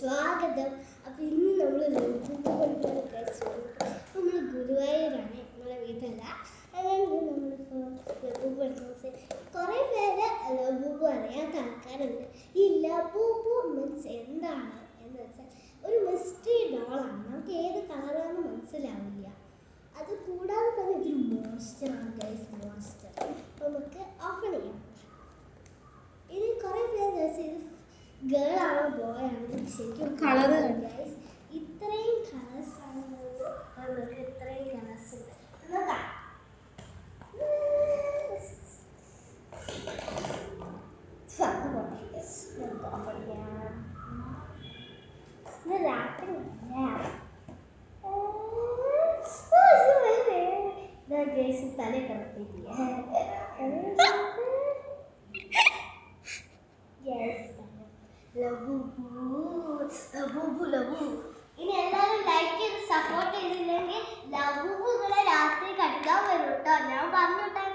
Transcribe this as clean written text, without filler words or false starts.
സ്വാഗതം. അപ്പോൾ ഇന്ന് നമ്മൾ നമ്മൾ ഗുരുവായൂരാണ്, നമ്മളെ വീട്ടല്ല. നമ്മളിപ്പോൾ കുറേ പേര് ലബൂബു അറിയാത്ത ആൾക്കാരുണ്ട്. ഈ ലബൂബു മീൻസ് എന്താണ് എന്ന് വെച്ചാൽ ഒരു മിസ്റ്ററി ഡോളാണ്. നമുക്ക് ഏത് കളറാണെന്ന് മനസ്സിലാവില്ല. അത് കൂടാതെ തന്നെ ഇതൊരു മോൺസ്റ്ററാണ് ഗൈസ്, മോൺസ്റ്റർ. നമുക്ക് ഓപ്പൺ ചെയ്യാം. ഇത് കുറേ പേര് ഇത് ഗേൾ ആണോ ബോയ് ആണോ ശരിക്കും കളർ ഗൈസ്. ഇത്രയും കളേഴ്സ് ആണ്, നമുക്ക് ഇത്രയും കളേഴ്സ് ഉണ്ട്. നോക്കാം. തല കിടത്തിട്ടില്ല. ഇനി എല്ലാവരും ലൈക്ക് ചെയ്ത് സപ്പോർട്ട് ചെയ്തില്ലെങ്കിൽ ലബൂബുകളെ രാത്രി കടിക്കാൻ വരും കേട്ടോ. ഞാൻ പറഞ്ഞിട്ടാണ്